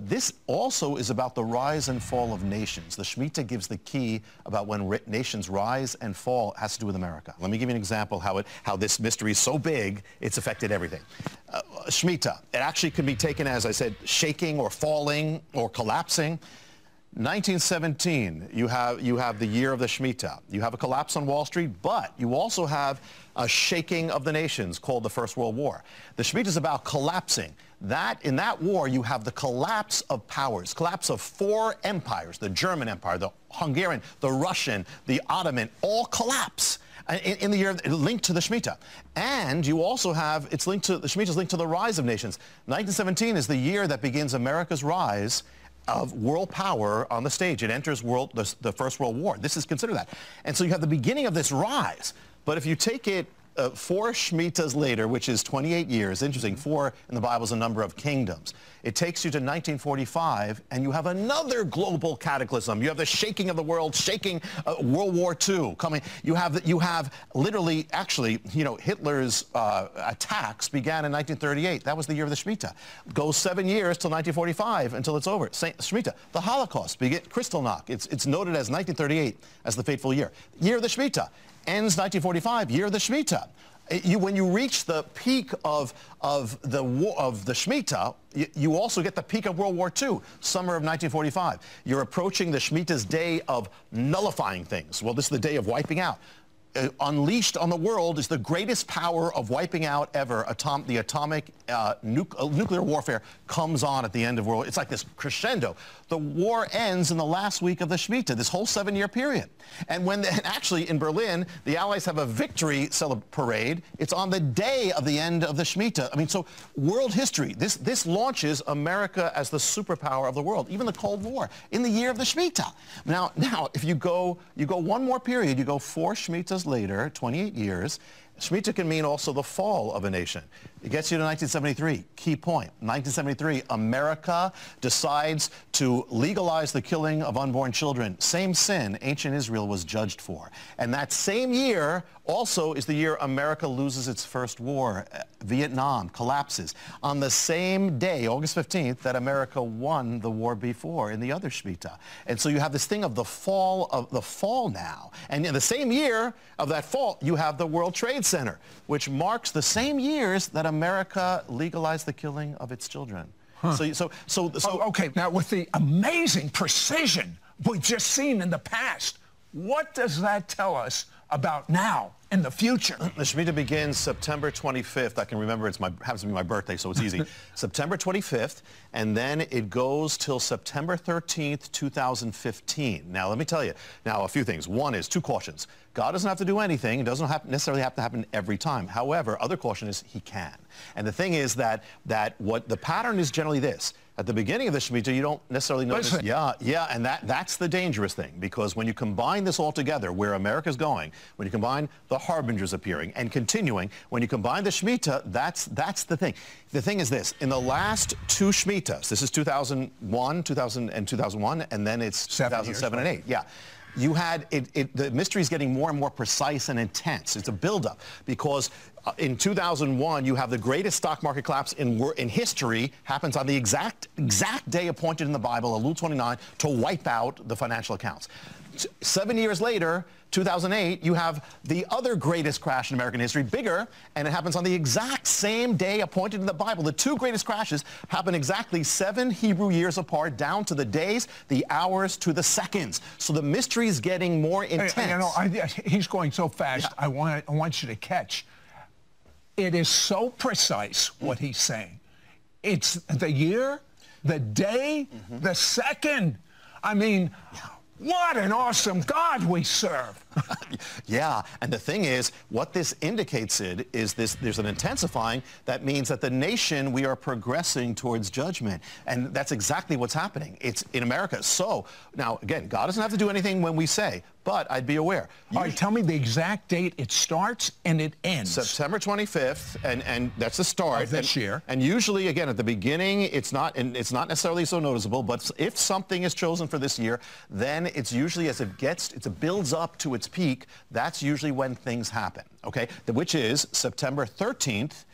This also is about the rise and fall of nations. The Shemitah gives the key about when nations rise and fall. It has to do with America. Let me give you an example how this mystery is so big, it's affected everything. Shemitah, it actually can be taken as, I said, shaking or falling or collapsing. 1917, you have the year of the Shemitah. You have a collapse on Wall Street, but you also have a shaking of the nations called the First World War. The Shemitah is about collapsing. In that war, you have the collapse of powers, collapse of 4 empires, the German Empire, the Hungarian, the Russian, the Ottoman, all collapse in the year linked to the Shemitah. And you also have, the Shemitah is linked to the rise of nations. 1917 is the year that begins America's rise of world power on the stage. It enters the First World War. This is considered that. And so you have the beginning of this rise. But if you take it 4 Shemitahs later, which is 28 years, interesting, 4 in the Bible is a number of kingdoms. It takes you to 1945, and you have another global cataclysm. You have the shaking of the world, shaking World War II coming. You have literally, actually, Hitler's attacks began in 1938. That was the year of the Shemitah. Goes 7 years till 1945 until it's over. Shemitah. The Holocaust, Kristallnacht. It's noted as 1938 as the fateful year. Year of the Shemitah. Ends 1945, year of the Shemitah. When you reach the peak of the Shemitah, you also get the peak of World War II, summer of 1945. You're approaching the Shemitah's day of nullifying things. Well, this is the day of wiping out. Unleashed on the world is the greatest power of wiping out ever. The atomic nuclear warfare comes on at the end of World War. It's like this crescendo. The war ends in the last week of the Shemitah, this whole 7-year period. And actually in Berlin, the Allies have a victory parade. It's on the day of the end of the Shemitah. I mean, so world history, this launches America as the superpower of the world, even the Cold War, in the year of the Shemitah. Now, if you go one more period, you go 4 Shemitahs later, 28 years, Shemitah can mean also the fall of a nation. It gets you to 1973. Key point. 1973, America decides to legalize the killing of unborn children. Same sin ancient Israel was judged for. And that same year also is the year America loses its first war. Vietnam collapses. On the same day, August 15th, that America won the war before in the other Shemitah. And so you have this thing of the fall now. And in the same year of that fall, you have the World Trade Center, which marks the same years that America legalized the killing of its children. Huh. Okay, now with the amazing precision we've just seen in the past, what does that tell us about now in the future? The Shemitah begins September 25th. I can remember happens to be my birthday, so it's easy. September 25th, and then it goes till September 13th, 2015. Now, let me tell you, a few things. One is 2 cautions. God doesn't have to do anything. It doesn't necessarily have to happen every time. However, other caution is he can. And the thing is that what the pattern is generally this. At the beginning of the Shemitah, you don't necessarily notice. And that's the dangerous thing, because when you combine this all together, where America's going, when you combine the harbingers appearing and continuing, when you combine the Shemitah, that's the thing. The thing is this: in the last 2 Shemitahs, this is 2001, 2001, and then it's 2007 and 8. Yeah. You had the mystery is getting more and more precise and intense. It's a buildup, because in 2001 you have the greatest stock market collapse in history happens on the exact day appointed in the Bible, Elul 29, to wipe out the financial accounts. 7 years later, 2008, you have the other greatest crash in American history, bigger, and it happens on the exact same day appointed in the Bible. The 2 greatest crashes happen exactly 7 Hebrew years apart, down to the days, the hours, to the seconds. So the mystery is getting more intense. He's going so fast. Yeah. I want you to catch. It is so precise what he's saying. It's the year, the day, the second. I mean, what an awesome God we serve. Yeah, and the thing is, what this indicates is there's an intensifying that means that the nation, we are progressing towards judgment. And that's exactly what's happening. It's in America. So, now, again, God doesn't have to do anything when we say, but I'd be aware. All right, tell me the exact date it starts and it ends. September 25th, and that's the start. Of this year. And usually, again, at the beginning, it's not necessarily so noticeable, but if something is chosen for this year, then it's usually as it builds up to its peak, that's usually when things happen, okay? Which is September 13th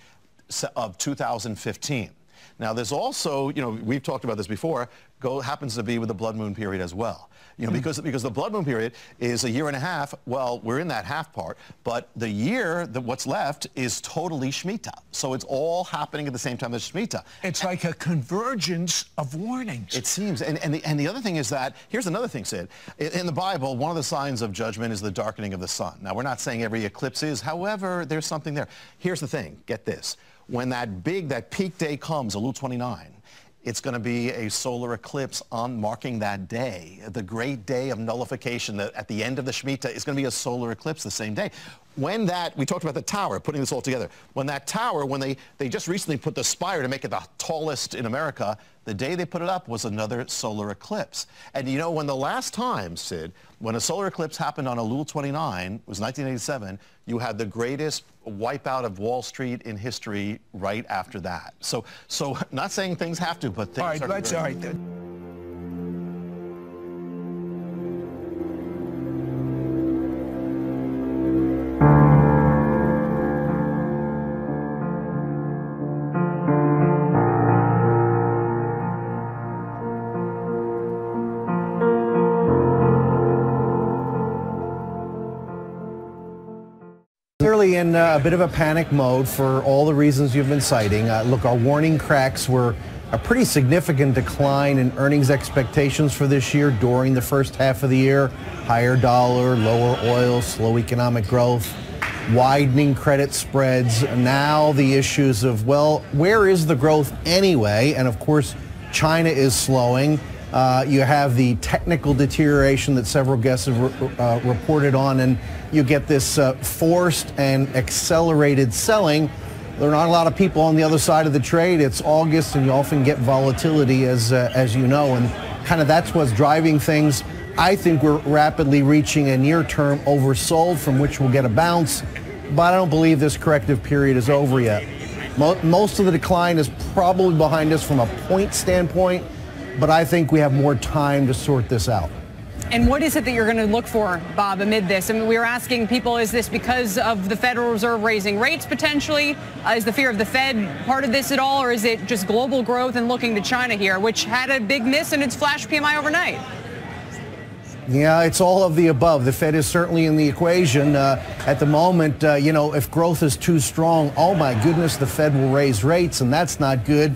of 2015. Now, there's also, we've talked about this before, happens to be with the blood moon period as well. Because the blood moon period is a year and a half. Well, we're in that half part, but the year, what's left, is totally Shemitah. So it's all happening at the same time as Shemitah. It's like a convergence of warnings. It seems. And the other thing is that, here's another thing, Sid. In the Bible, one of the signs of judgment is the darkening of the sun. Now, we're not saying every eclipse is. However, there's something there. Here's the thing. Get this. When that peak day comes, Elul 29, it's going to be a solar eclipse marking that day, the great day of nullification. At the end of the Shemitah, it's going to be a solar eclipse the same day. When we talked about the tower, putting this all together. When that tower, they just recently put the spire to make it the tallest in America, the day they put it up was another solar eclipse. And when the last time, Sid, when a solar eclipse happened on Elul 29, was 1987, you had the greatest wipeout of Wall Street in history right after that. So not saying things have to, but things all right. Clearly in a bit of a panic mode for all the reasons you've been citing. Look, our warning cracks were a pretty significant decline in earnings expectations for this year during the first half of the year. Higher dollar, lower oil, slow economic growth, widening credit spreads. Now the issues of, well, where is the growth anyway? And of course, China is slowing. You have the technical deterioration that several guests have reported on, and you get this forced and accelerated selling. There are not a lot of people on the other side of the trade. It's August, and you often get volatility, as you know, and kind of that's what's driving things. I think we're rapidly reaching a near-term oversold from which we'll get a bounce, but I don't believe this corrective period is over yet. Most of the decline is probably behind us from a point standpoint, but I think we have more time to sort this out. And what is it that you're going to look for, Bob, amid this? I mean, we were asking people, is this because of the Federal Reserve raising rates potentially? Is the fear of the Fed part of this at all? Or is it just global growth and looking to China here, which had a big miss in its flash PMI overnight? Yeah, it's all of the above. The Fed is certainly in the equation. At the moment, if growth is too strong, oh my goodness, the Fed will raise rates, and that's not good.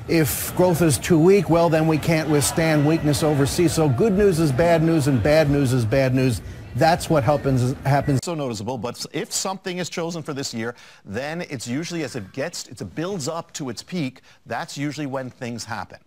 If growth is too weak, well, then we can't withstand weakness overseas. So good news is bad news, and bad news is bad news. That's what happens. So noticeable, but if something is chosen for this year, then it's usually as it builds up to its peak, that's usually when things happen.